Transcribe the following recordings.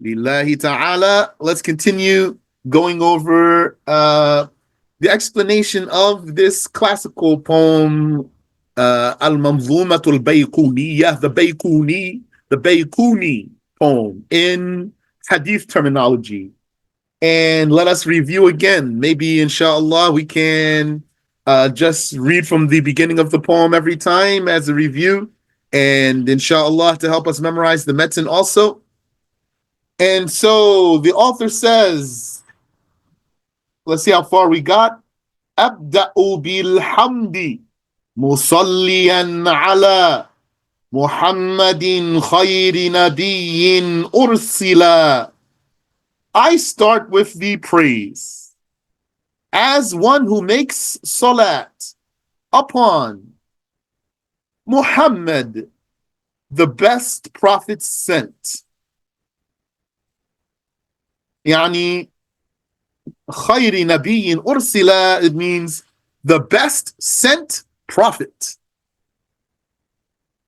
Lillahi ta'ala. Let's continue going over the explanation of this classical poem, Al-Manzumatul Bayquniyyah, the Bayquni poem in hadith terminology. And let us review again. Maybe, inshallah, we can just read from the beginning of the poem every time as a review. And inshallah, to help us memorize the metin also. And so the author says, let's see how far we got. أبدأ بالحمد مصليا على محمد خير نبي أرسلا. I start with the praise as one who makes salat upon Muhammad, the best prophet sent. يعني خير نبي أرسل, it means the best sent prophet.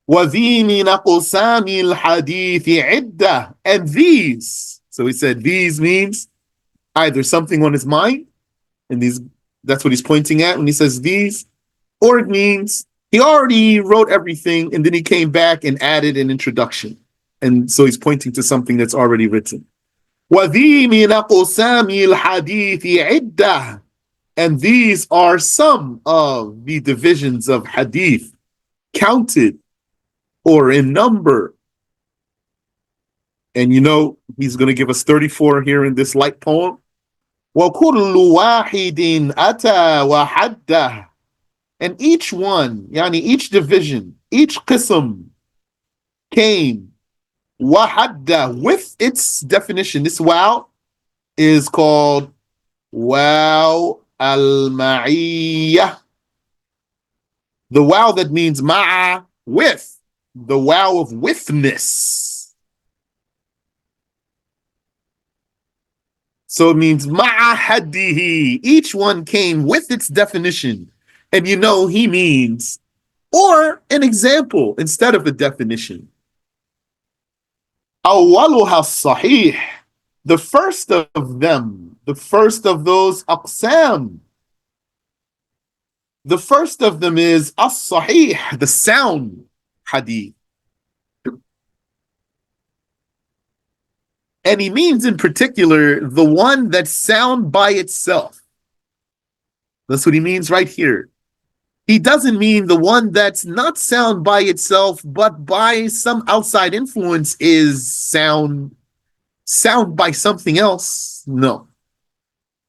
وذين أقسام الحديث عدة, and these, so he said these means either something on his mind, and these, that's what he's pointing at when he says these, or it means he already wrote everything and then he came back and added an introduction, and so he's pointing to something that's already written. وَذِي مِنْ أَقْسَامِ الْحَدِيثِ عِدَّةٌ, and these are some of the divisions of hadith, counted or in number. And you know, he's going to give us 34 here in this light poem. وَكُلُّ وَاحِدٍ أَتَى وَحَدَّهُ, and each one, yani each division, each qism came wahadda, with its definition. This wow is called wow al-ma'iyyah. The wow that means ma'a, with, the wow of withness. So it means ma'a haddihi. Each one came with its definition. And you know, he means, or an example instead of a definition. أولها الصحيح, the first of them, the first of those aqsam, the first of them is as-sahih, the sound hadith. And he means in particular the one that's sound by itself. That's what he means right here. He doesn't mean the one that's not sound by itself, but by some outside influence is sound by something else. No.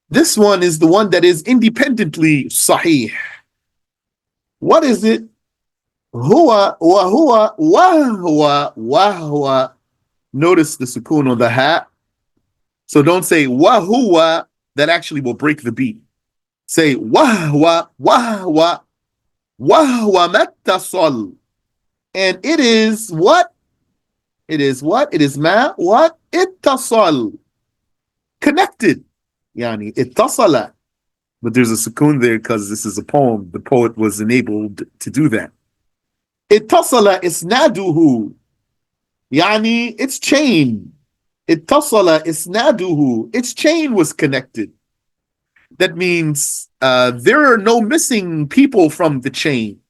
This one is the one that is independently sahih. What is it? Huwa wa huwa wa huwa wa huwa. Notice the sukoon on the ha. So don't say wa huwa, that actually will break the beat. Say wa huwa wa huwa. وَهُوَ مَتَّصَلْ, and it is what? It is what? It is ma, what? Ittasal, connected. Yani, ittasala. But there's a sukoon there because this is a poem. The poet was enabled to do that. Ittasala isnaduhu. Yani, its chain. Ittasala isnaduhu. Its chain was connected. That means there are no missing people from the chain.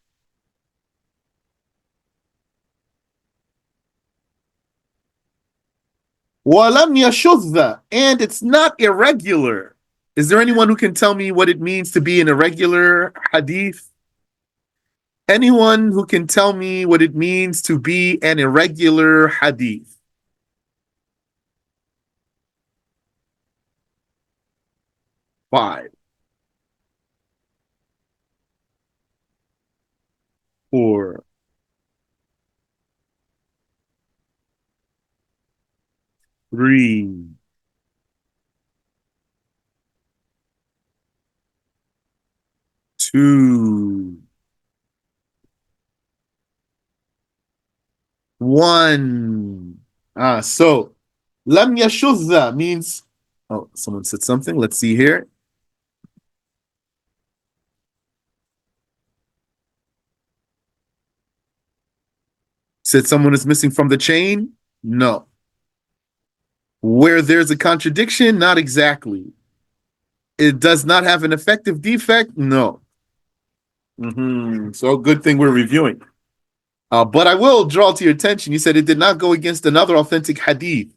وَلَمْ يَشُذَّ, and it's not irregular. Is there anyone who can tell me what it means to be an irregular hadith? Anyone who can tell me what it means to be an irregular hadith? Five, four, three, two, one. So lam yashudha means, oh, someone said something. Let's see here. Said someone is missing from the chain? No. Where there's a contradiction, not exactly. It does not have an effective defect, no. So good thing we're reviewing. But I will draw to your attention, you said it did not go against another authentic hadith.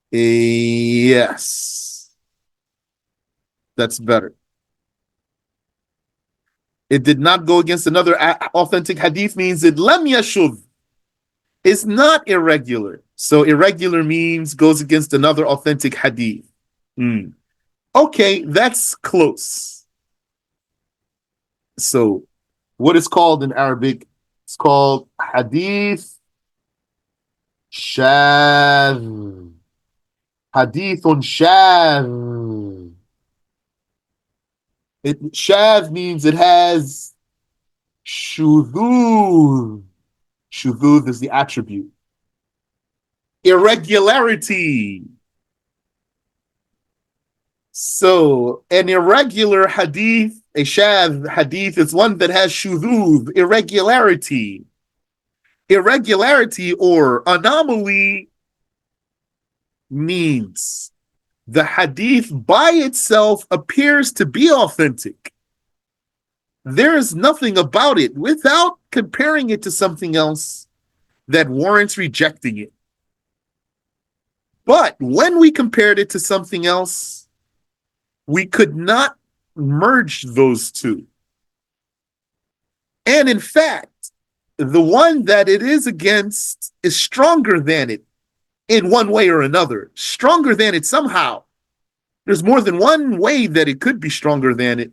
Yes. That's better. It did not go against another authentic hadith means it lam yashuv. It's not irregular. So irregular means goes against another authentic hadith. Okay, that's close. So what is called in Arabic? It's called hadith shadh. Hadithun shadh. Shadh means it has shudhudh. Shudhudh is the attribute. Irregularity. So an irregular hadith, a shadh hadith, is one that has shudhudh, irregularity. Irregularity or anomaly means the hadith by itself appears to be authentic. There is nothing about it without comparing it to something else that warrants rejecting it. But when we compared it to something else, we could not merge those two. And in fact, the one that it is against is stronger than it in one way or another. Stronger than it somehow. There's more than one way that it could be stronger than it.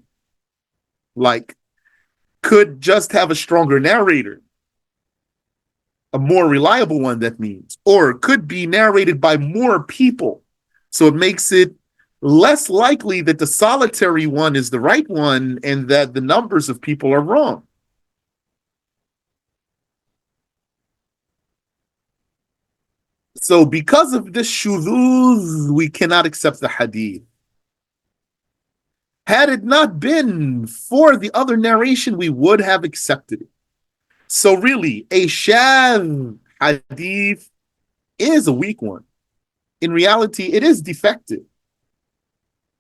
Like, could just have a stronger narrator. A more reliable one, that means. Or could be narrated by more people. So it makes it less likely that the solitary one is the right one and that the numbers of people are wrong. So because of this shudhuz, we cannot accept the hadith. Had it not been for the other narration, we would have accepted it. So really, a shadh hadith is a weak one. In reality, it is defective.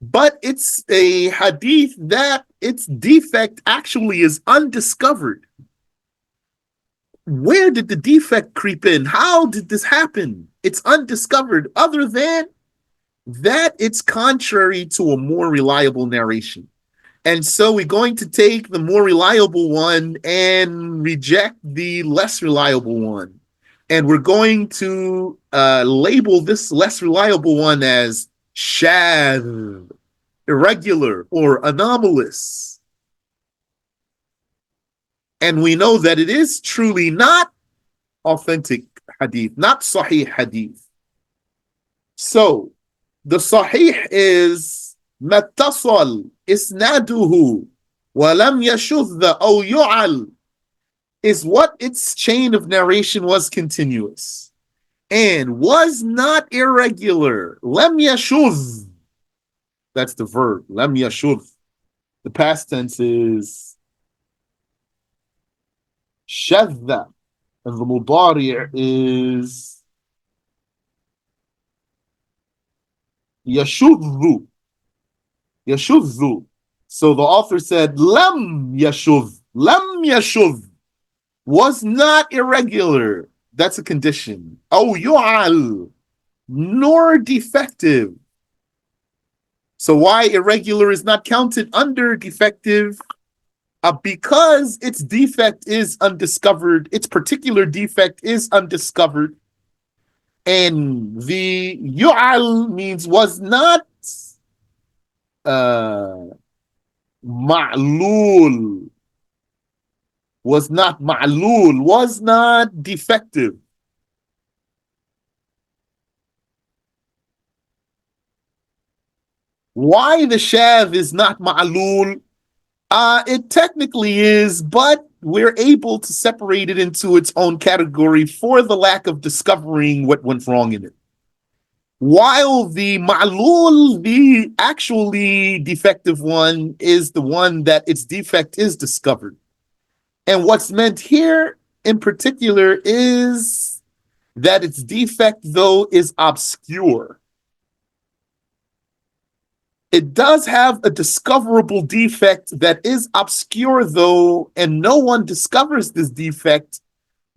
But it's a hadith that its defect actually is undiscovered. Where did the defect creep in? How did this happen? It's undiscovered, other than that it's contrary to a more reliable narration. And so we're going to take the more reliable one and reject the less reliable one. And we're going to label this less reliable one as shadh, irregular, or anomalous. And we know that it is truly not authentic hadith, not sahih hadith. So the sahih is mattasal isnaduhu walam yashudh aw yu'al, is what its chain of narration was continuous and was not irregular. Lam yashudh, that's the verb, lam yashudh. The past tense is shadha, and the mudari' is yashudhu. Yashudhu. So the author said, lam yashudh. Lam yashudh was not irregular. That's a condition. Oh, yu'al, nor defective. So why irregular is not counted under defective? Because its defect is undiscovered. Its particular defect is undiscovered. And the yu'al means was not ma'lul. Was not ma'lul. Was not defective. Why the shadh is not ma'lul? It technically is, but we're able to separate it into its own category for the lack of discovering what went wrong in it. While the ma'lul, the actually defective one, is the one that its defect is discovered. And what's meant here in particular is that its defect, though, is obscure. It does have a discoverable defect that is obscure, though, and no one discovers this defect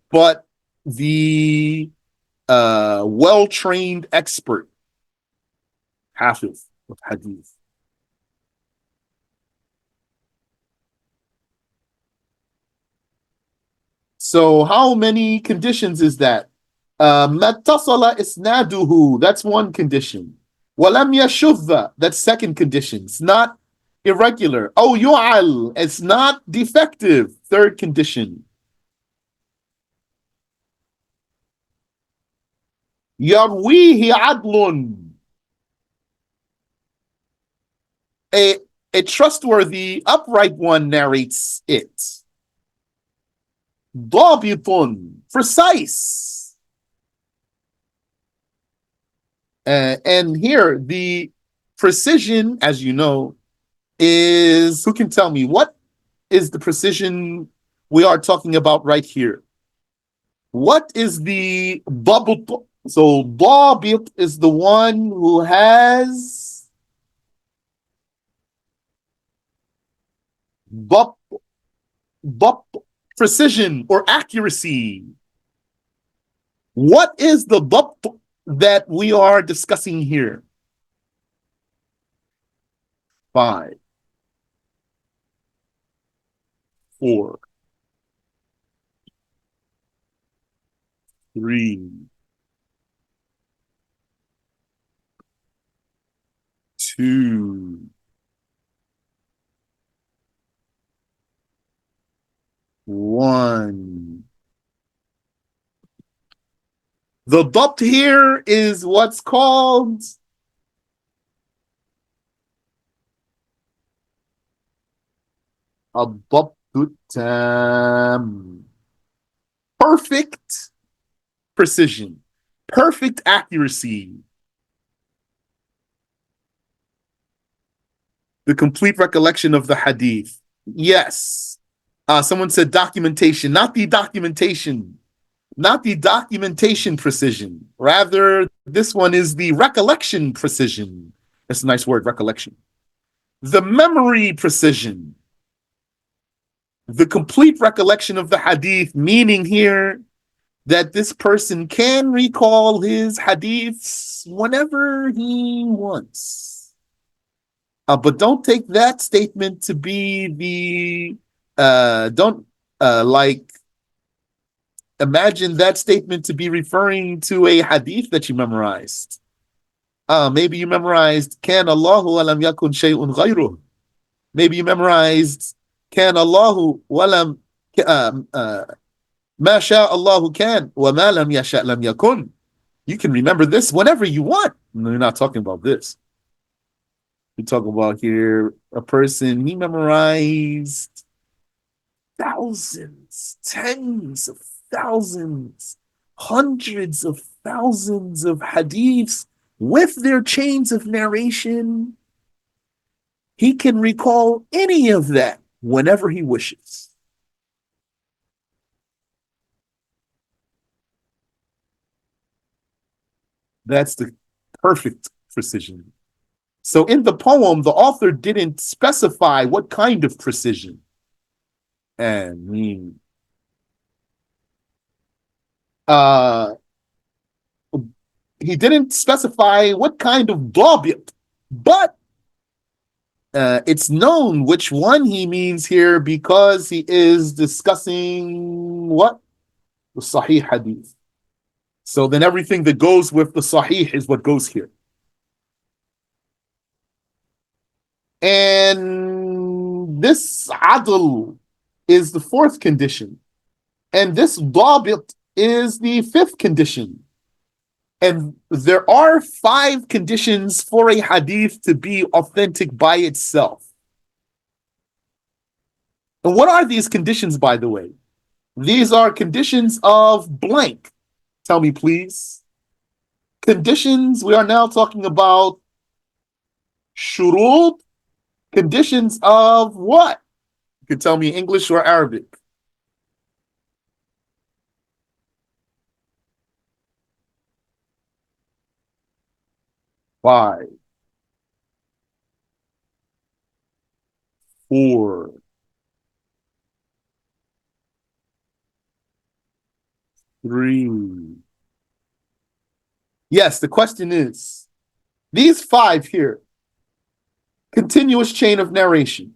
but the well-trained expert, hafiz of hadith. So how many conditions is that? Mattasala isnaduhu, that's one condition. Walam yashudha, that's second condition. It's not irregular. Oh, yu'al, it's not defective. Third condition. Yarwihi adlun, a, a trustworthy, upright one narrates it. Dabitun, precise. And here, the precision, as you know, is, who can tell me, what is the precision we are talking about right here? What is the dabit? So, dabit is the one who has precision or accuracy. What is the dabt that we are discussing here? 5, 4, 3, 2, 1. The dabt here is what's called a dabt tam. Perfect precision, perfect accuracy. The complete recollection of the hadith. Yes. Someone said documentation, not the documentation. Not the documentation precision. Rather, this one is the recollection precision. That's a nice word, recollection. The memory precision. The complete recollection of the hadith, meaning here that this person can recall his hadiths whenever he wants. But don't take that statement to be the, don't like imagine that statement to be referring to a hadith that you memorized. Maybe you memorized, Kan Allahu walam yakun shay'un ghayruh. Maybe you memorized, Kan Allahu walam ma sha Allahu kan wa ma lam yasha lam yakun. You can remember this whenever you want. No, you're not talking about this. We're talking about here a person, he memorized thousands, tens of thousands, hundreds of thousands of hadiths with their chains of narration. He can recall any of that whenever he wishes. That's the perfect precision. So in the poem, the author didn't specify what kind of precision. And he didn't specify what kind of dabit, but it's known which one he means here because he is discussing what? The Sahih Hadith. So then everything that goes with the Sahih is what goes here. And this adl is the fourth condition. And this dabit is the fifth condition. And there are 5 conditions for a hadith to be authentic by itself. And what are these conditions, by the way? These are conditions of blank. Tell me, please. Conditions, we are now talking about shurut, conditions of what? You can tell me English or Arabic. 5, 4, 3. Yes, the question is these 5 here: continuous chain of narration,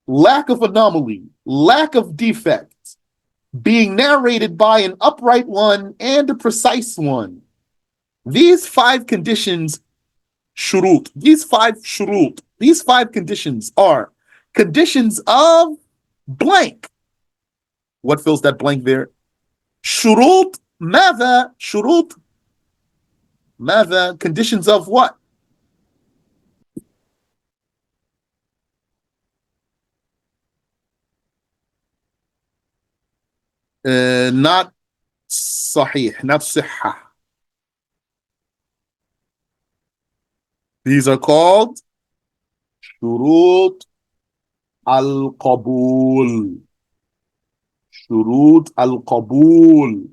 lack of anomaly, lack of defect, being narrated by an upright one and a precise one. These 5 conditions, shurut, these 5 conditions are conditions of blank. What fills that blank there? Shurut, ماذا? Shurut, ماذا? Conditions of what? Not صحيح, not صحة. These are called شروط القبول. شروط القبول.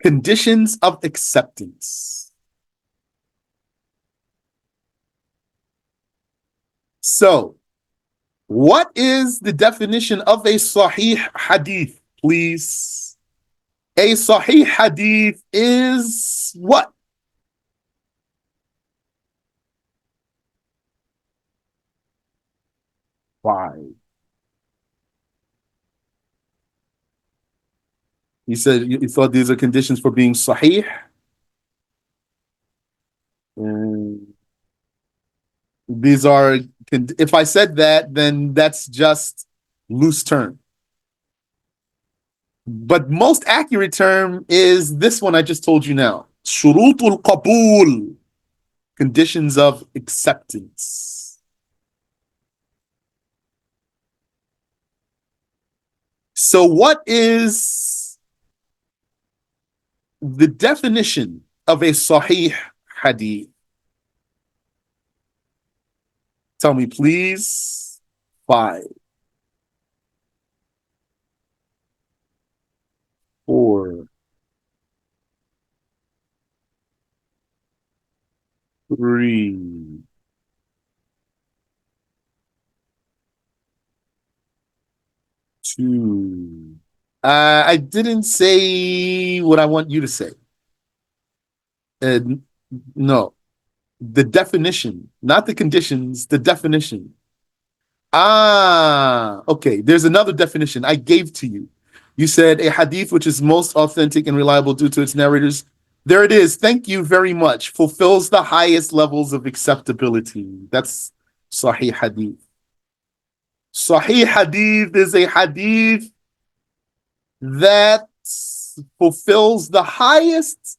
Conditions of acceptance. So, what is the definition of a sahih hadith, please? A sahih hadith is what? Why? You said you thought these are conditions for being sahih? And these are, if I said that, then that's just loose term. But most accurate term is this one I just told you now. Shurutul qabul, conditions of acceptance. So what is the definition of a sahih hadith? Tell me, please. 5, 4, 3, 2. I didn't say what I want you to say. Uh, no, the definition, not the conditions, the definition. Okay. There's another definition I gave to you. You said a hadith which is most authentic and reliable due to its narrators. There it is. Thank you very much. Fulfills the highest levels of acceptability. That's Sahih Hadith. Sahih Hadith is a hadith that fulfills the highest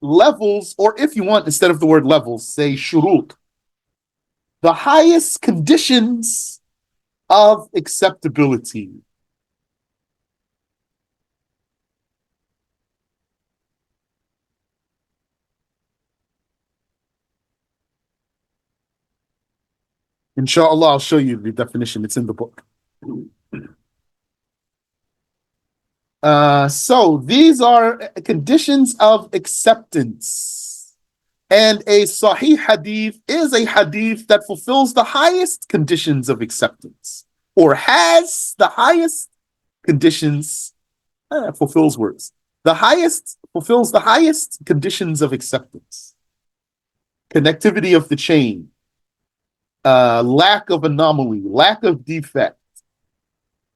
levels, or if you want, instead of the word levels, say shurut, the highest conditions of acceptability. Inshallah, I'll show you the definition. It's in the book. So these are conditions of acceptance. And a Sahih hadith is a hadith that fulfills the highest conditions of acceptance, or has the highest conditions, fulfills words. The highest, fulfills the highest conditions of acceptance. Connectivity of the chain, lack of anomaly, lack of defect,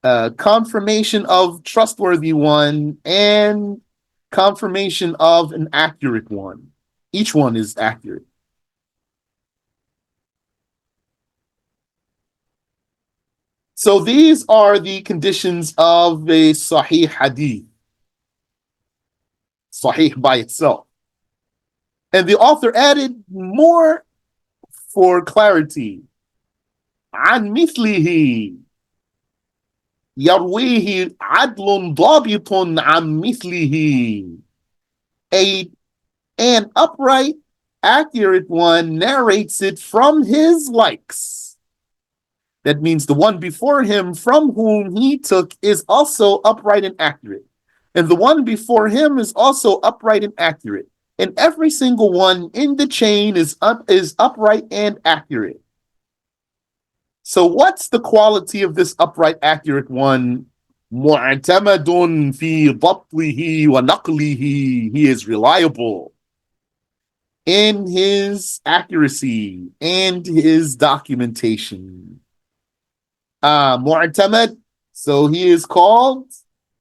confirmation of trustworthy one, and confirmation of an accurate one. Each one is accurate. So these are the conditions of a Sahih Hadith. Sahih by itself. And the author added more for clarity. عن مثله يرويه عدل ضابط عن مثله. An upright, accurate one narrates it from his likes. That means the one before him from whom he took is also upright and accurate. And the one before him is also upright and accurate. And every single one in the chain is upright and accurate. So what's the quality of this upright, accurate one? مُعْتَمَدٌ فِي ضَبْطِهِ وَنَقْلِهِ. He is reliable in his accuracy and his documentation. Mu'tamad, so he is called,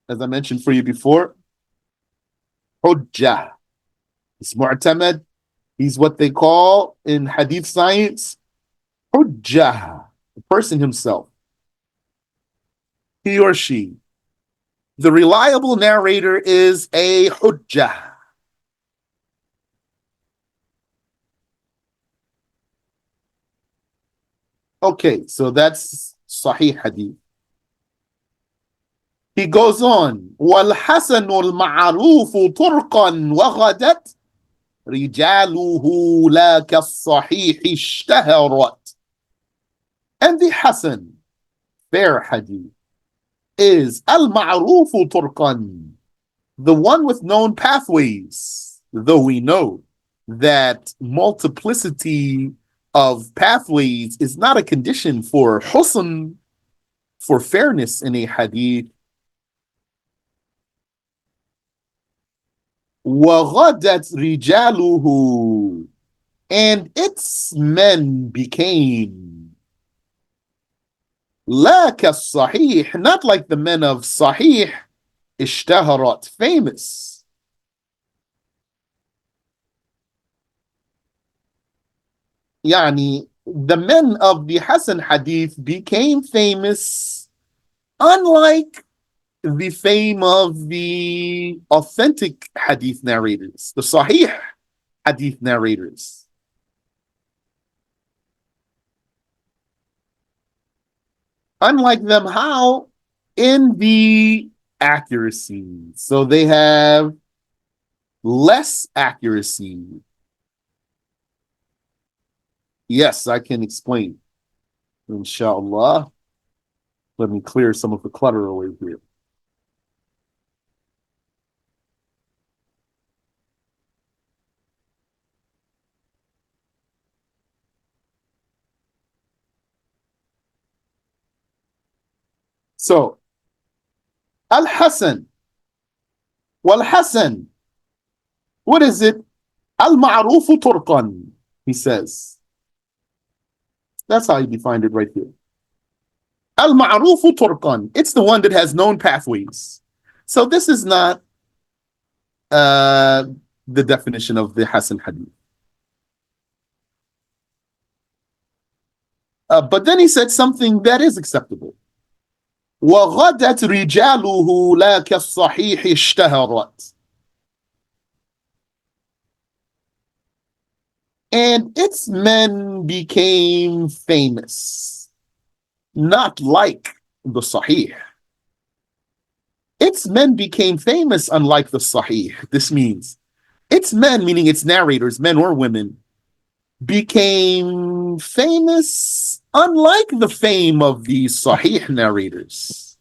as I mentioned for you before, Hujjah. It's Mu'tamad. He's what they call in hadith science, Hujjah, the person himself, he or she. The reliable narrator is a Hujjah. Okay, so that's Sahih Hadith. He goes on, وَالْحَسَنُ الْمَعْرُوفُ طُرْقًا وَغَدَتْ رِجَالُهُ لَا كَالصَّحِيحِ اشْتَهَرَتْ. And the Hasan, fair Hadith, is al-ma'rufu turqan, the one with known pathways, though we know that multiplicity of pathways is not a condition for husn, for fairness in a hadith. وَغَدَتْ رِجَالُهُ, and its men became لَا كَالصَّحِيحِ, not like the men of Sahih, اشتهرت, famous. Yani, the men of the Hasan Hadith became famous, unlike the fame of the authentic Hadith narrators, the Sahih Hadith narrators. Unlike them, how? In the accuracy. So they have less accuracy. Yes, I can explain. Inshallah. Let me clear some of the clutter away here. So, Al-Hasan. Wal-Hasan. What is it? Al-Ma'rufu Turqan, he says. That's how he defined it right here. Al-Ma'rufu Turqan. It's the one that has known pathways. So this is not the definition of the Hasan Hadith. But then he said something that is acceptable. وَغَدَتْ رِجَالُهُ لَا كَالصَّحِيحِ اشْتَهَرَتْ. And its men became famous, not like the Sahih. Its men became famous, unlike the Sahih. This means its men, meaning its narrators, men or women, became famous, unlike the fame of the Sahih narrators.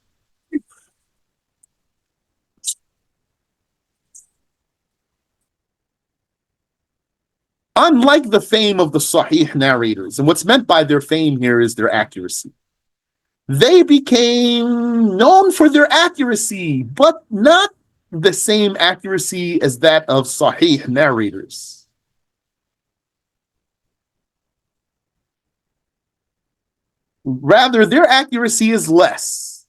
Unlike the fame of the Sahih narrators. And what's meant by their fame here is their accuracy. They became known for their accuracy, but not the same accuracy as that of Sahih narrators. Rather, their accuracy is less.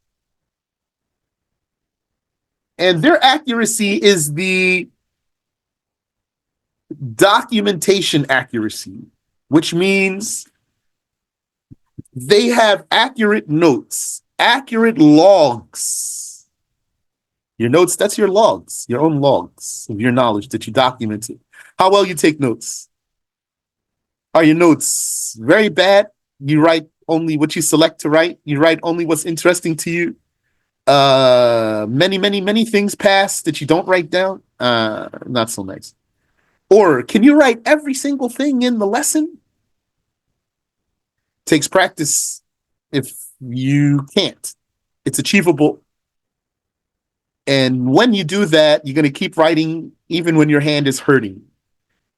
And their accuracy is the documentation accuracy, which means they have accurate notes, accurate logs. Your notes, that's your logs, your own logs of your knowledge that you documented. How well you take notes. Are your notes very bad? You write only what you select to write. You write only what's interesting to you. Many things pass that you don't write down. Not so nice. Or can you write every single thing in the lesson? Takes practice if you can't. It's achievable. And when you do that, you're going to keep writing even when your hand is hurting.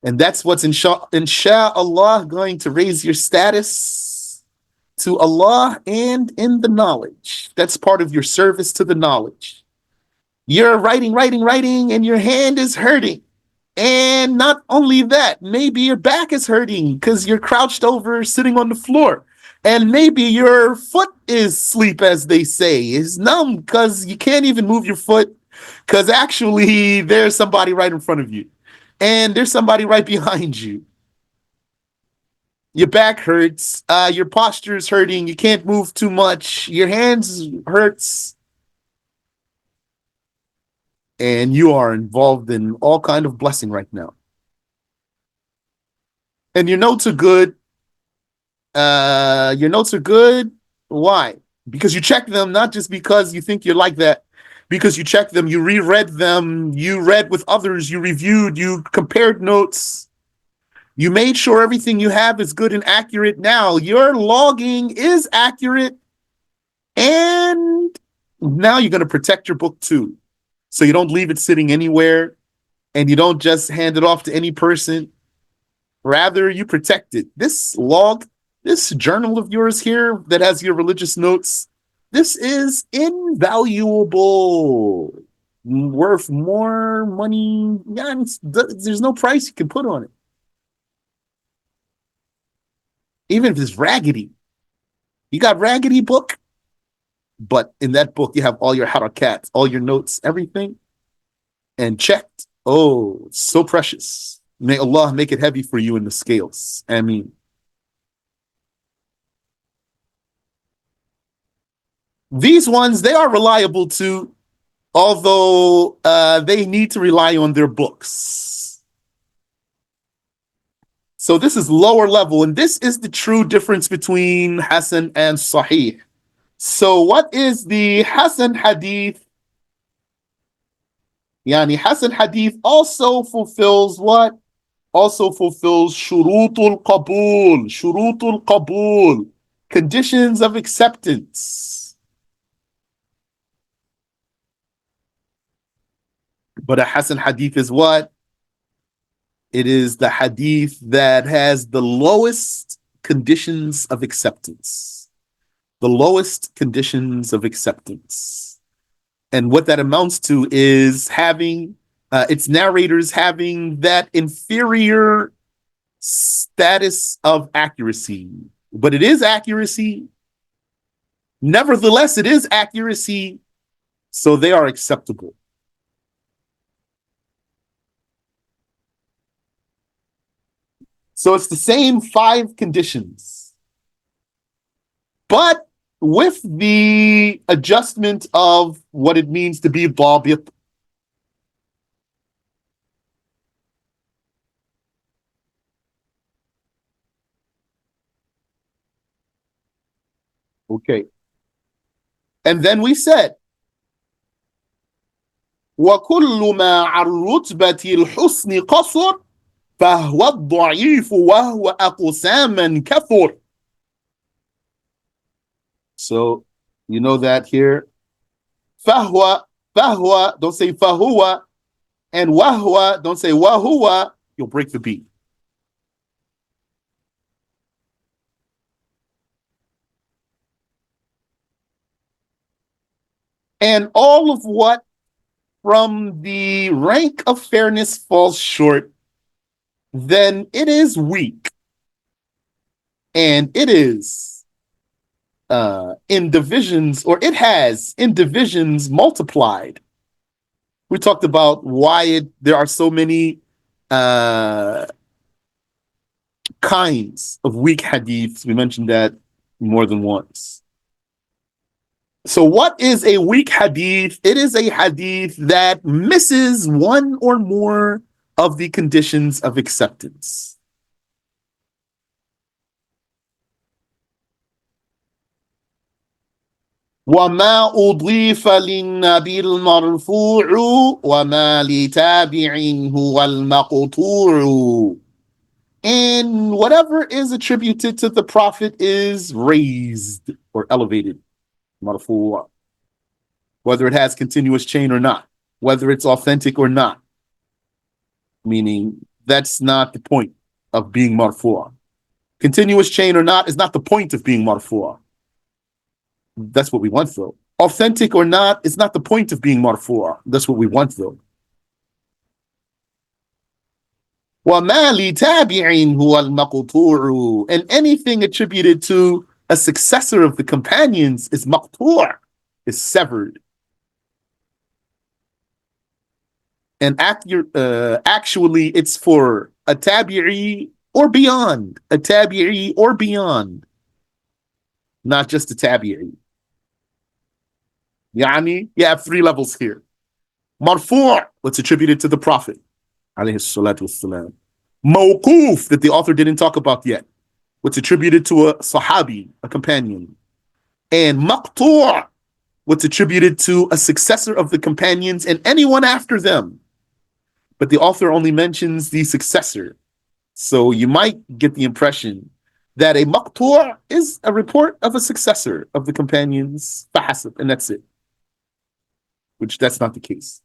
And that's what's inshallah going to raise your status to Allah and in the knowledge. That's part of your service to the knowledge. You're writing, and your hand is hurting. And not only that, maybe your back is hurting because you're crouched over sitting on the floor. And maybe your foot is asleep, as they say, is numb because you can't even move your foot because actually there's somebody right in front of you. And there's somebody right behind you. Your back hurts, your posture is hurting, you can't move too much, your hands hurts, and you are involved in all kind of blessing right now. And your notes are good. Your notes are good. Why? Because you check them, not just because you think you're like that. Because you check them, you reread them, you read with others, you reviewed, you compared notes. You made sure everything you have is good and accurate. Now your logging is accurate. And now you're going to protect your book too. So you don't leave it sitting anywhere and you don't just hand it off to any person. Rather, you protect it. This log, this journal of yours here that has your religious notes, this is invaluable. Worth more money. Yeah, there's no price you can put on it. Even if it's raggedy. You got raggedy book, but in that book you have all your harakats, all your notes, everything, and checked. Oh, it's so precious. May Allah make it heavy for you in the scales. Ameen. These ones, they are reliable too, although they need to rely on their books. So this is lower level, and this is the true difference between Hasan and Sahih. So what is the Hasan Hadith? Yani Hasan Hadith also fulfills what? Also fulfills Shurutul Qabul, conditions of acceptance. But a Hasan Hadith is what? It is the Hadith that has the lowest conditions of acceptance. The lowest conditions of acceptance. And what that amounts to is having its narrators having that inferior status of accuracy. But it is accuracy. Nevertheless, it is accuracy. So they are acceptable. So it's the same 5 conditions. But with the adjustment of what it means to be dabit. Okay. And then we said, وَكُلُّ مَا عَنْ رُتْبَةِ الْحُسْنِ قَصُرٍ فَهُوَ الضَّعِيفُ وَهُوَ أَقْسَامًا كَثُرٍ. So, you know that here. فَهُوَ, don't say فَهُوَ. And وَهُوَ, don't say وَهُوَ. You'll break the beat. And all of what from the rank of fairness falls short, then it is weak. And it is in divisions, or it has in divisions multiplied. We talked about why there are so many kinds of weak hadiths. We mentioned that more than once. So what is a weak hadith? It is a hadith that misses one or more of the conditions of acceptance. وَمَا أُضِيفَ لِلنَّبِي الْمَرْفُوعُ وَمَا لِتَابِعٍ هُوَ الْمَقْطُوعُ. And whatever is attributed to the Prophet is raised or elevated. Marfu'. whether it has continuous chain or not, whether it's authentic or not. Meaning that's not the point of being marfu'. Continuous chain or not is not the point of being marfu'. That's what we want though. Authentic or not is not the point of being marfu'. That's what we want though. وَمَا لِتَابِعٍ هُوَ الْمَقْطُوعُ. And anything attributed to a successor of the companions is maqtu', is severed. And actually, it's for a tabi'i or beyond. A tabi'i or beyond. Not just a tabi'i. Yani, you have three levels here. Marfu', what's attributed to the Prophet. Alayhi salatu wassalam. Mawquf, that the author didn't talk about yet. What's attributed to a sahabi, a companion. And maqtu', what's attributed to a successor of the companions and anyone after them. But the author only mentions the successor. So you might get the impression that a maqtu' is a report of a successor of the companions, fahasib, and that's it. Which that's not the case.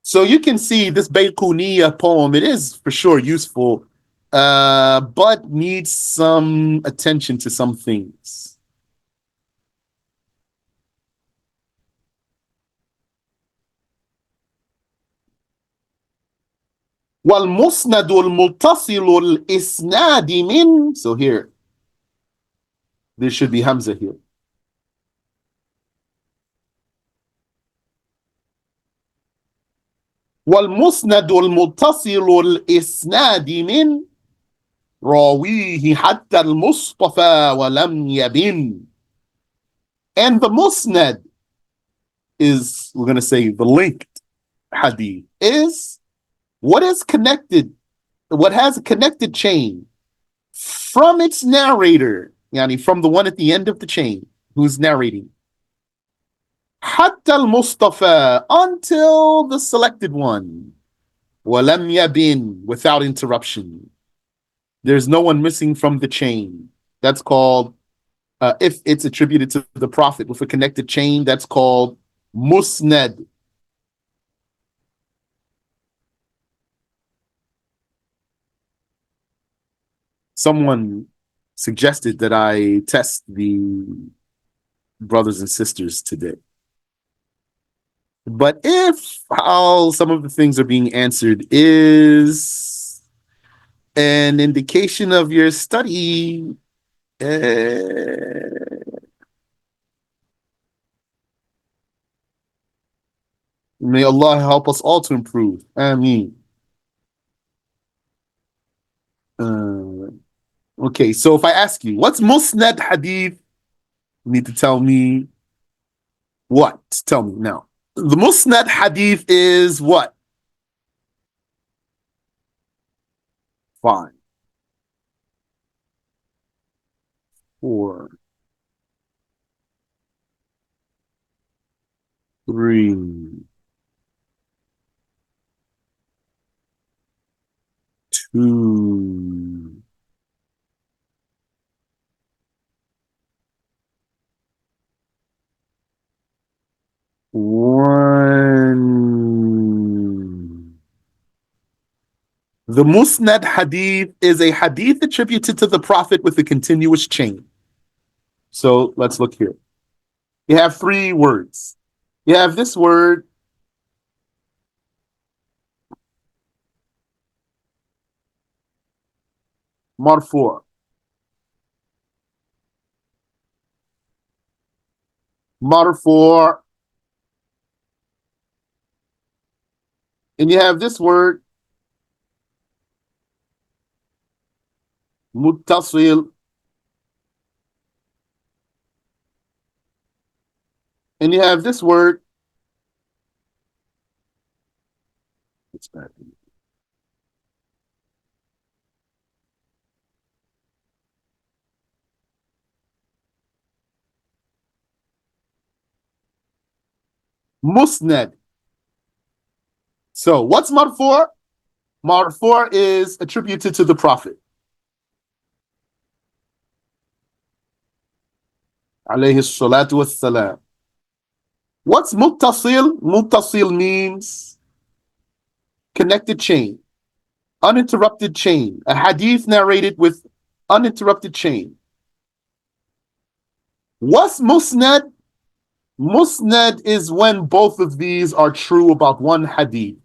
So you can see this Bayquniyyah poem, it is for sure useful, but needs some attention to some things. والمسند المتصل الإسناد من. So here, there should be Hamza here. والمسند المتصل الإسناد من راويه حتى المصطفى ولم يبن. And the musnad is, we're going to say, the linked hadith is what is connected, what has a connected chain from its narrator, yani from the one at the end of the chain who's narrating. Hatta al-Mustafa, until the selected one. Walam yabin, without interruption. There's no one missing from the chain. That's called, if it's attributed to the Prophet with a connected chain, that's called musnad. Someone suggested that I test the brothers and sisters today. But if how some of the things are being answered is an indication of your study, may Allah help us all to improve. Ameen. Okay, so if I ask you, what's musnad hadith? You need to tell me what? Tell me now. The musnad hadith is what? 5, 4, 3, 2, 1. The musnad hadith is a hadith attributed to the Prophet with a continuous chain. So let's look here. You have 3 words. You have this word, marfu'. Marfu'. And you have this word, muttasil. And you have this word, it's bad. Musnad. So what's marfu'? Marfu' is attributed to the Prophet. alayhi salatu wassalam. What's muttasil? Muttasil means connected chain, uninterrupted chain, a hadith narrated with uninterrupted chain. What's musnad? Musnad is when both of these are true about one hadith.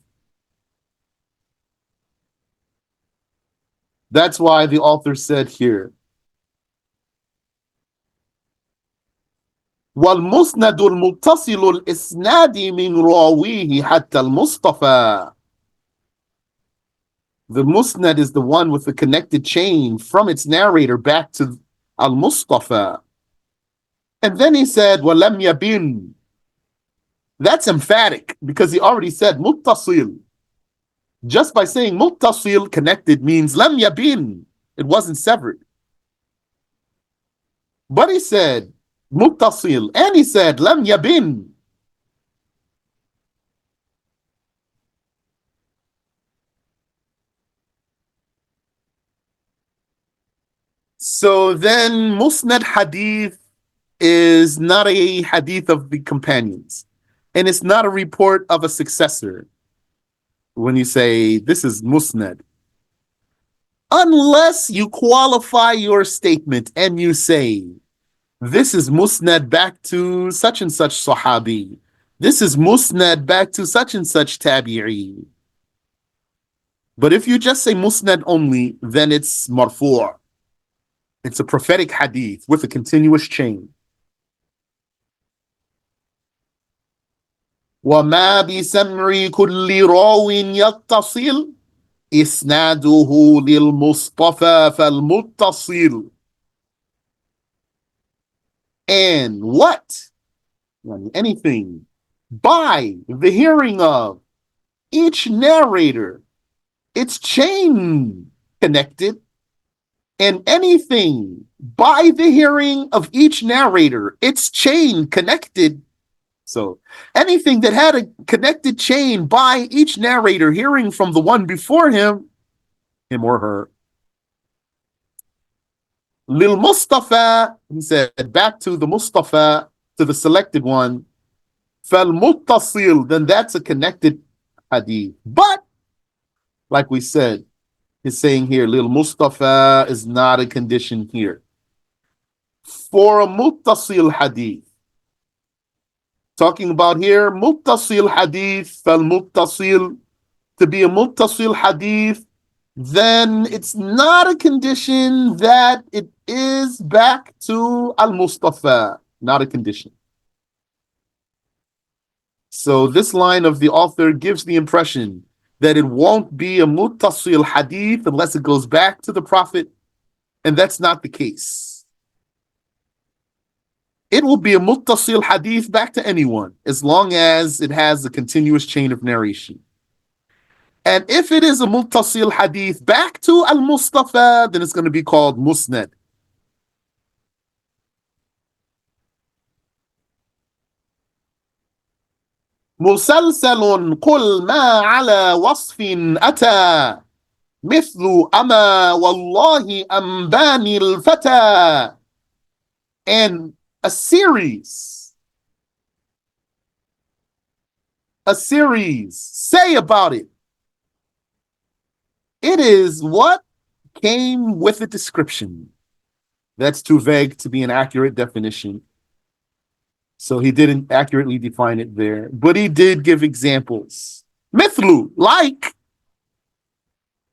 That's why the author said here, والمسند المتصل الإسناد من راويه حتى المصطفى. The musnad is the one with the connected chain from its narrator back to Al-Mustafa. And then he said, وَلَمْ يَبِنْ. That's emphatic because he already said muttasil. Just by saying muttasil, connected, means lam yabin. It wasn't severed. But he said muttasil, and he said lam yabin. So then musnad hadith is not a hadith of the companions, and it's not a report of a successor. When you say this is musnad, unless you qualify your statement and you say this is musnad back to such and such sahabi, this is musnad back to such and such tabi'i. But if you just say musnad only, then it's marfu'. It's a prophetic hadith with a continuous chain. وما بسمع كل راو يتصل إسناده للمصطفى فالمتصل. And what? Anything by the hearing of each narrator, its chain connected, and anything by the hearing of each narrator, its chain connected. So anything that had a connected chain by each narrator hearing from the one before him or her. Lil Mustafa, he said, back to the Mustafa, to the selected one. Fal muttasil, then that's a connected hadith. But, like we said, he's saying here, Lil Mustafa is not a condition here. For a muttasil hadith, talking about here, muttasil hadith, fal muttasil, to be a muttasil hadith, then it's not a condition that it is back to al-Mustafa, not a condition. So this line of the author gives the impression that it won't be a muttasil hadith unless it goes back to the Prophet, and that's not the case. It will be a muttasil hadith back to anyone, as long as it has a continuous chain of narration. And if it is a muttasil hadith back to al-Mustafa, then it's going to be called musnad. مسلسل قل ما على وصف أتى مثل أما والله أنباني الفتى. And a series, say about it. It is what came with a description. That's too vague to be an accurate definition. So he didn't accurately define it there, but he did give examples. Mithlu, like,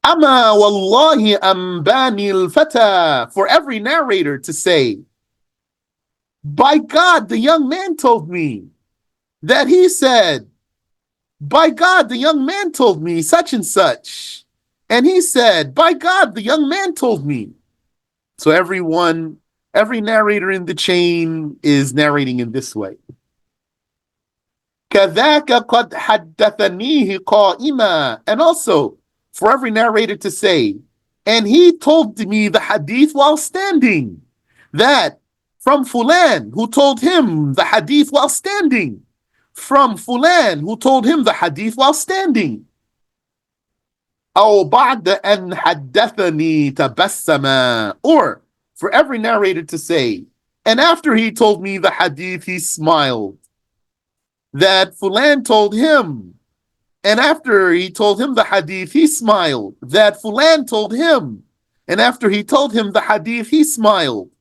Ama wallahi ambani al-fata, for every narrator to say, by God, the young man told me that he said, by God, the young man told me such and such. And he said, by God, the young man told me. So every narrator in the chain is narrating in this way. كَذَاكَ قَدْ حَدَّثَنِيهِ قَائِمًا. And also, for every narrator to say, and he told me the hadith while standing. That from Fulan, who told him the hadith while standing. From Fulan, who told him the hadith while standing. أو بعد أن حدثني تبسما. Or for every narrator to say, And after he told me the hadith, he smiled. That Fulan told him. And after he told him the hadith, he smiled. That Fulan told him. And after he told him the hadith, he smiled.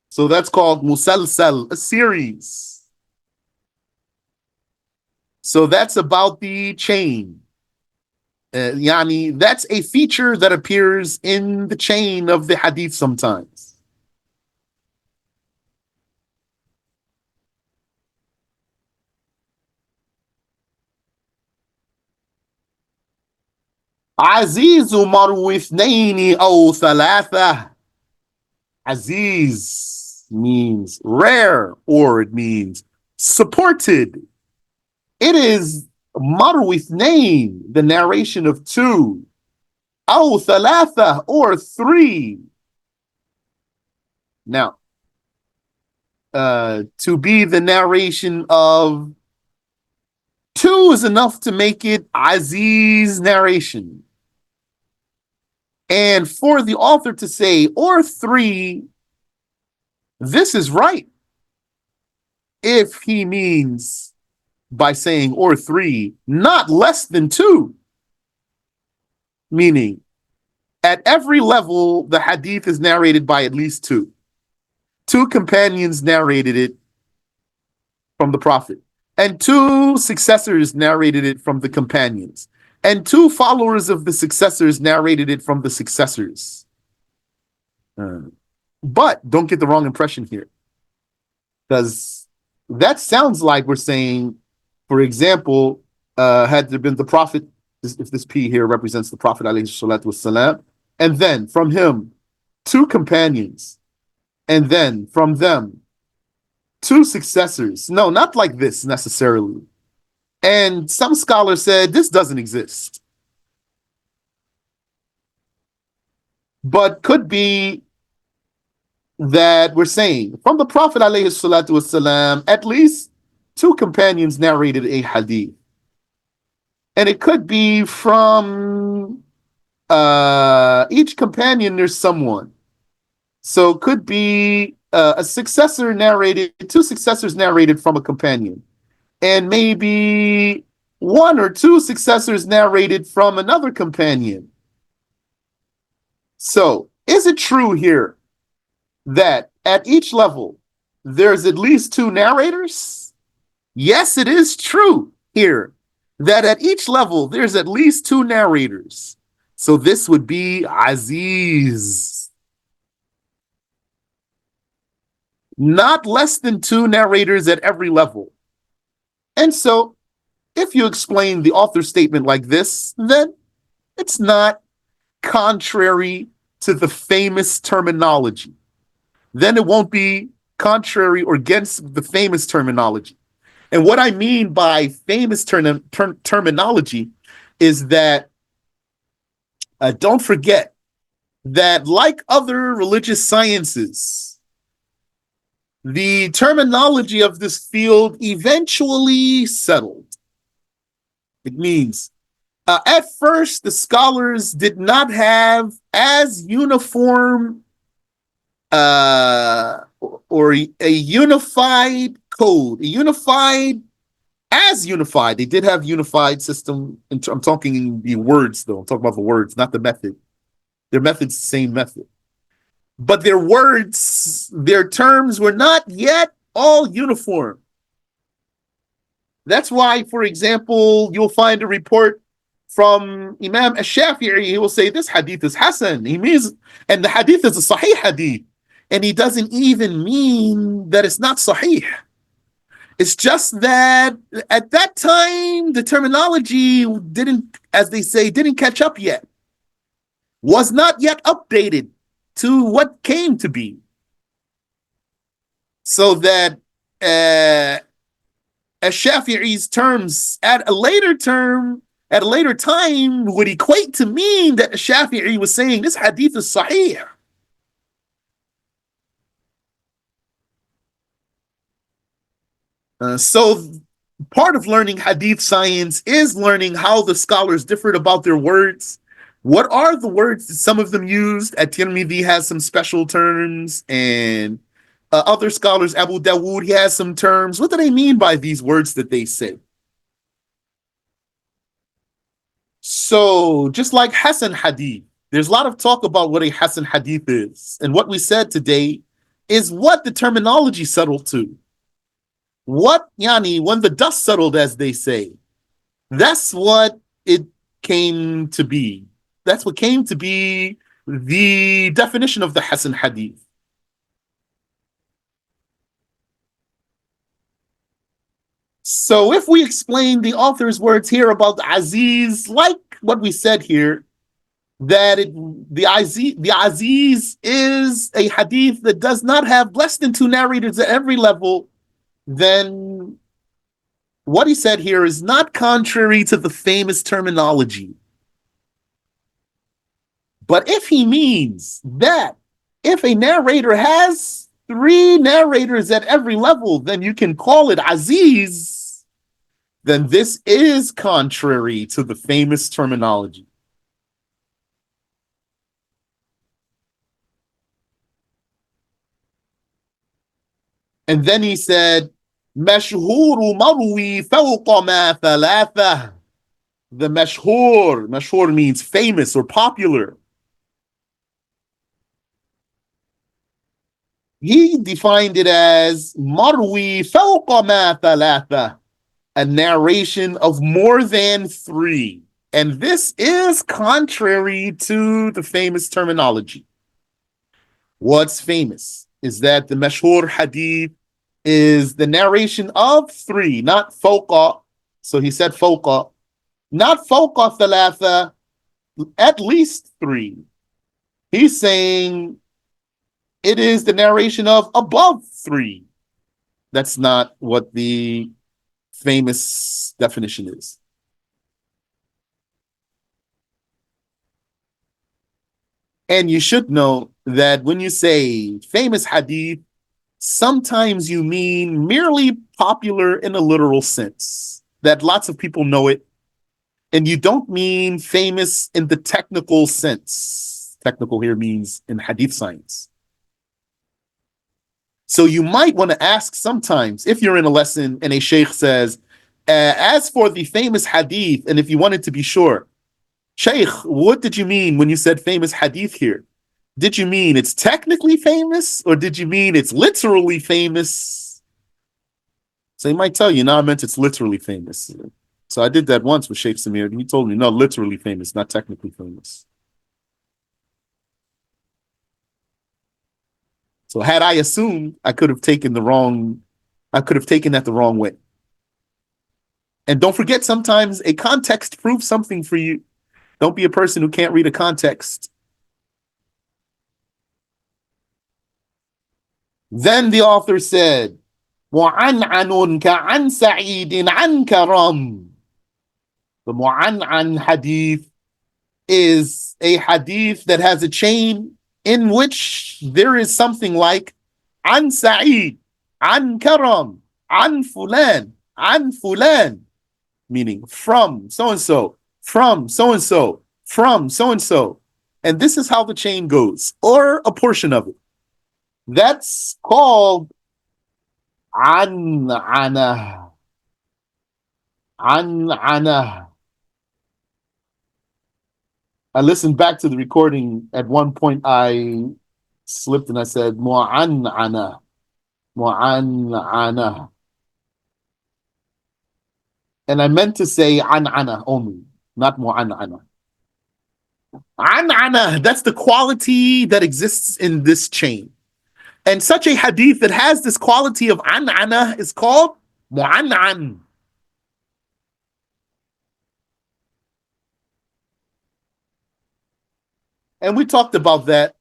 So that's called musalsal, a series. So that's about the chain. Yani, that's a feature that appears in the chain of the hadith sometimes. عزيز مروي اثنين أو ثلاثة. Aziz means rare, or it means supported. It is marwi ithnain, the narration of two. أو ثلاثة, or three. Now, to be the narration of two is enough to make it Aziz narration. And for the author to say, or three, this is right. If he means by saying or three, not less than two. Meaning, at every level, the hadith is narrated by at least two. Two companions narrated it from the Prophet, and two successors narrated it from the companions, and two followers of the successors narrated it from the successors. But don't get the wrong impression here, because that sounds like we're saying, for example, had there been the Prophet, if this P here represents the Prophet alayhi salatu wassalam, and then from him, two companions, and then from them, two successors. No, not like this necessarily. And some scholars said this doesn't exist, but could be that we're saying from the Prophet alayhi salatu wasalam, at least two companions narrated a hadith. And it could be from each companion there's someone. So it could be a successor narrated, two successors narrated from a companion. And maybe one or two successors narrated from another companion. So is it true here that at each level there's at least two narrators? Yes, it is true here that at each level there's at least two narrators. So this would be Aziz. Not less than two narrators at every level. And so if you explain the author's statement like this, then it's not contrary to the famous terminology. Then it won't be contrary or against the famous terminology. And what I mean by famous terminology is that don't forget that, like other religious sciences, the terminology of this field eventually settled. It means at first the scholars did not have as uniform or a unified code, unified. They did have unified system. I'm talking in the words, though. I'm talking about the words, not the method. Their method's the same method. But their words, their terms were not yet all uniform. That's why, for example, you'll find a report from Imam Ash-Shafi'i. He will say, this hadith is Hasan. He means, and the hadith is a Sahih hadith. And he doesn't even mean that it's not Sahih. It's just that at that time, the terminology didn't, as they say, didn't catch up yet. Was not yet updated to what came to be. So that Ash-Shafi'i's terms at a later time would equate to mean that Ash-Shafi'i was saying this hadith is Sahih. So part of learning hadith science is learning how the scholars differed about their words, What are the words that some of them used? At-Tirmidhi has some special terms, and other scholars, Abu Dawood, he has some terms. What do they mean by these words that they say? So, just like Hasan Hadith, there's a lot of talk about what a Hasan Hadith is. And what we said today is what the terminology settled to. What, yani, when the dust settled, as they say, that's what it came to be. That's what came to be the definition of the Hasan Hadith. So if we explain the author's words here about Aziz, like what we said here, that the Aziz is a hadith that does not have less than two narrators at every level, then what he said here is not contrary to the famous terminology. But if he means that if a narrator has three narrators at every level, then you can call it Aziz, then this is contrary to the famous terminology. And then he said, مشهور مروي فوق ما ثلاثة. The mashhur means famous or popular. He defined it as marwi fawqa ma thalatha, a narration of more than three. And this is contrary to the famous terminology. What's famous is that the mashhur hadith is the narration of three, not fawqa. So he said fawqa, not fawqa thalatha, at least three. He's saying it is the narration of above three. That's not what the famous definition is. And you should know that when you say famous hadith, sometimes you mean merely popular in a literal sense, that lots of people know it. And you don't mean famous in the technical sense. Technical here means in hadith science. So you might want to ask sometimes, if you're in a lesson and a sheikh says, as for the famous hadith, and if you wanted to be sure, sheikh, what did you mean when you said famous hadith here? Did you mean it's technically famous, or did you mean it's literally famous? So he might tell you, no, I meant it's literally famous. So I did that once with Sheikh Samir, and he told me, no, literally famous, not technically famous. So had I assumed, I could have taken that the wrong way. And don't forget, sometimes a context proves something for you. Don't be a person who can't read a context. Then the author said, وَعَنْعَنٌ كَعَنْ سَعِيدٍ عَنْ كَرَمٍ. The mu'an'an hadith is a hadith that has a chain in which there is something like an Sa'id, an Karam, an Fulan, meaning from so-and-so, from so-and-so, from so-and-so. And this is how the chain goes, or a portion of it. That's called an'ana. An'ana. I listened back to the recording. At one point, I slipped and I said, mu'an'ana. Mu'an'ana. And I meant to say an'ana only, not mu'an'ana. An'ana, that's the quality that exists in this chain. And such a hadith that has this quality of an'ana is called mu'an'an. And we talked about that.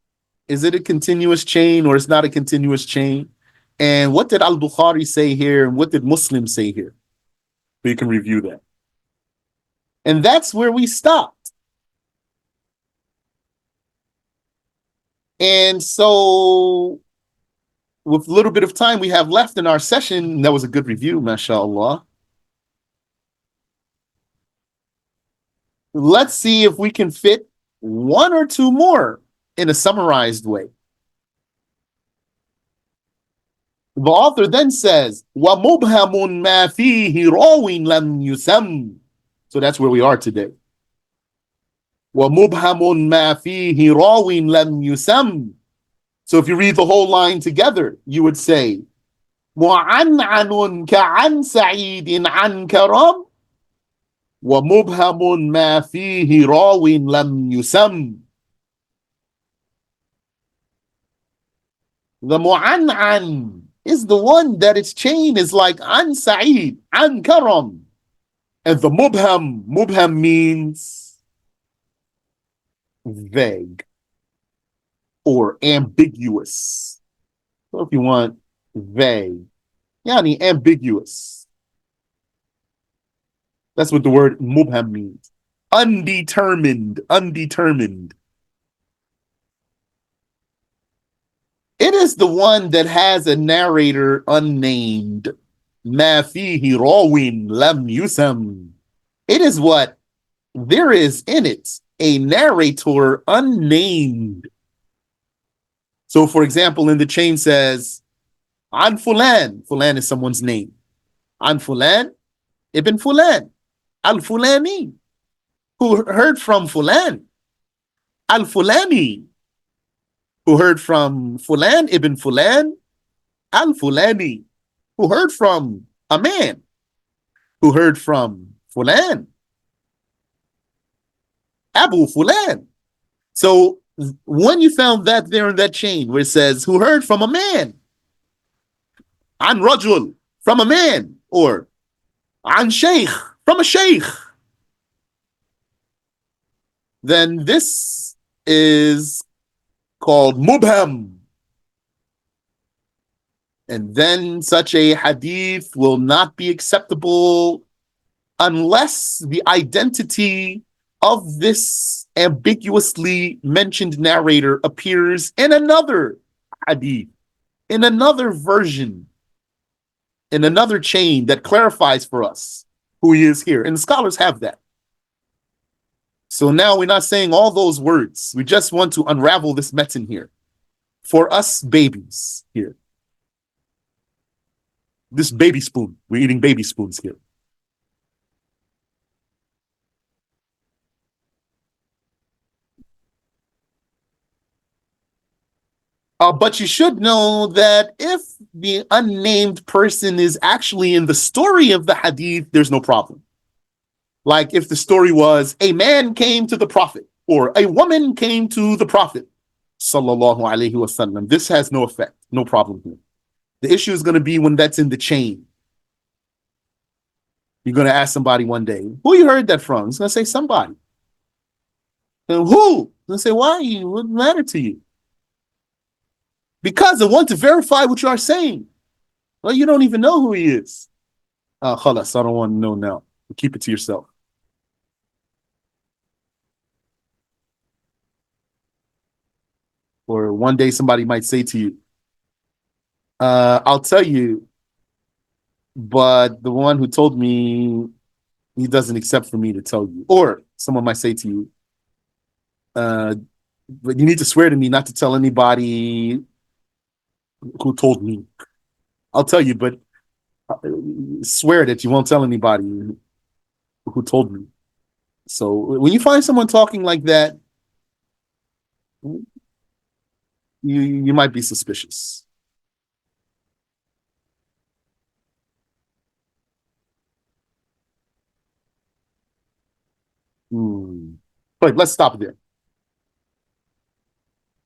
Is it a continuous chain or it's not a continuous chain? And what did Al-Bukhari say here? And what did Muslim say here? So you can review that. And that's where we stopped. And so with a little bit of time we have left in our session, that was a good review, mashallah. Let's see if we can fit one or two more in a summarized way. The author then says, وَمُبْهَمٌ مَا فِيهِ رَاوٍ لَمْ يُسَمْ. So that's where we are today. وَمُبْهَمٌ مَا فِيهِ رَاوٍ لَمْ يُسَمْ. So if you read the whole line together, you would say, مُعَنْعَنٌ كَعَنْ سَعِيدٍ عَنْ كَرَمٍ وَمُبْهَمٌ مَا فِيهِ رَاوٍ لَمْ يُسَمْ. The mu'an'an is the one that its chain is like an Sa'id, an Karam. And the mubham means vague or ambiguous. So if you want vague, yani ambiguous. That's what the word mubham means. Undetermined. It is the one that has a narrator unnamed. Ma fihi rawin lam yusam. It is what there is in it, a narrator unnamed. So, for example, in the chain says, An Fulan. Fulan is someone's name. An Fulan, Ibn Fulan. Al Fulani, who heard from Fulan. Al Fulani, who heard from Fulan Ibn Fulan. Al Fulani, who heard from a man, who heard from Fulan. Abu Fulan. So when you found that there in that chain where it says, who heard from a man, an rajul, from a man, or an sheikh, from a sheikh, then this is called mubham. And then such a hadith will not be acceptable unless the identity of this ambiguously mentioned narrator appears in another hadith, in another version, in another chain that clarifies for us who he is here. And the scholars have that. So now we're not saying all those words. We just want to unravel this metin here for us babies here. This baby spoon. We're eating baby spoons here. But you should know that if the unnamed person is actually in the story of the hadith, there's no problem. Like if the story was a man came to the Prophet or a woman came to the Prophet, sallallahu alaihi wasallam, this has no effect, no problem here. The issue is going to be when that's in the chain. You're going to ask somebody one day, who you heard that from? He's going to say somebody. And who? He's going to say, why? What matter to you? Because I want to verify what you are saying. Well, you don't even know who he is. Khalas, I don't want to know now. Keep it to yourself. Or one day somebody might say to you, I'll tell you, but the one who told me, he doesn't accept for me to tell you. Or someone might say to you, but you need to swear to me not to tell anybody who told me. I'll tell you, but swear that you won't tell anybody who told me. So when you find someone talking like that, you might be suspicious. But let's stop there.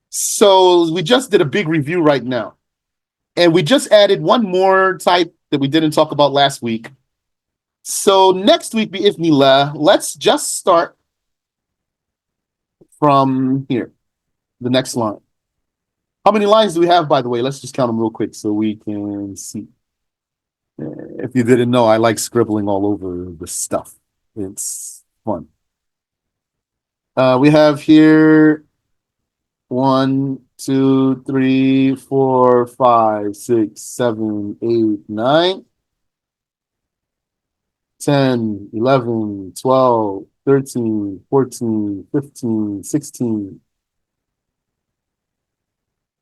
So we just did a big review right now. And we just added one more type that we didn't talk about last week. So next week, bi'ithnillah, let's just start from here, the next line. How many lines do we have, by the way? Let's just count them real quick so we can see. If you didn't know, I like scribbling all over the stuff. It's fun. We have here 1, 2, 3, 4, 5, 6, 7, 8, 9, 10, 11, 12, 13, 14, 15, 16,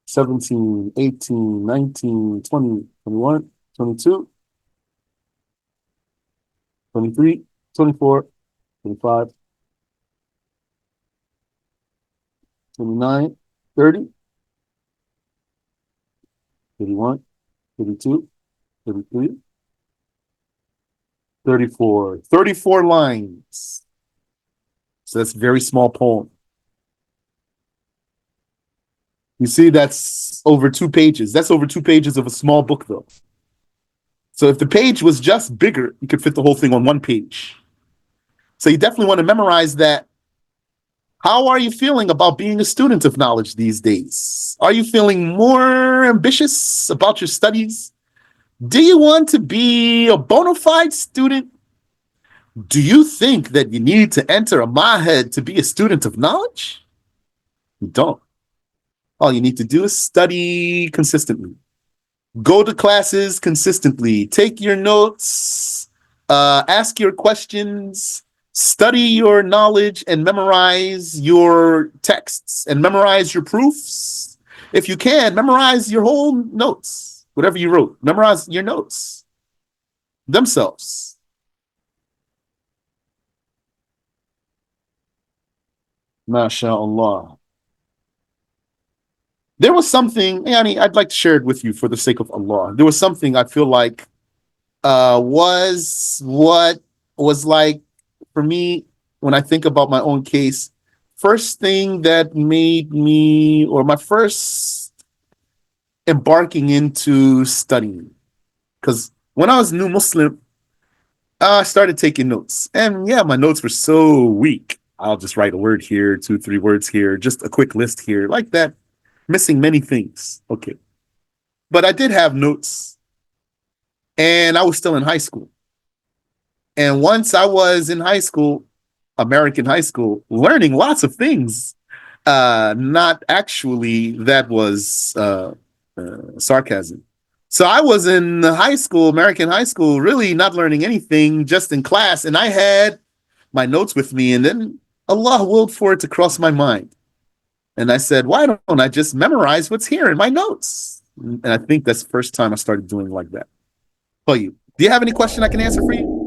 17, 18, 19, 20, 21, 22, 23, 24, 25, 29, 30, 31, 32, 33, 34. 34 lines. So that's a very small poem. You see, that's over 2 pages. That's over 2 pages of a small book, though. So if the page was just bigger, you could fit the whole thing on 1 page. So you definitely want to memorize that. How are you feeling about being a student of knowledge these days? Are you feeling more ambitious about your studies? Do you want to be a bona fide student? Do you think that you need to enter a Mahed to be a student of knowledge? You don't. All you need to do is study consistently. Go to classes consistently. Take your notes, ask your questions, study your knowledge, and memorize your texts and memorize your proofs. If you can, memorize your whole notes, whatever you wrote. Memorize your notes themselves. MashaAllah. There was something, Yani, I'd like to share it with you for the sake of Allah. There was something I feel like was what was like for me when I think about my own case. First thing that made me, or my first embarking into studying, because when I was a new Muslim, I started taking notes. And yeah, my notes were so weak. I'll just write a word here, 2, 3 words here, just a quick list here, like that, missing many things. Okay. But I did have notes, and I was still in high school. And once I was in high school, American high school, learning lots of things, not actually, that was sarcasm. So I was in high school, American high school, really not learning anything, just in class. And I had my notes with me, and then Allah willed for it to cross my mind. And I said, why don't I just memorize what's here in my notes? And I think that's the first time I started doing like that. Oh, you. Do you have any question I can answer for you?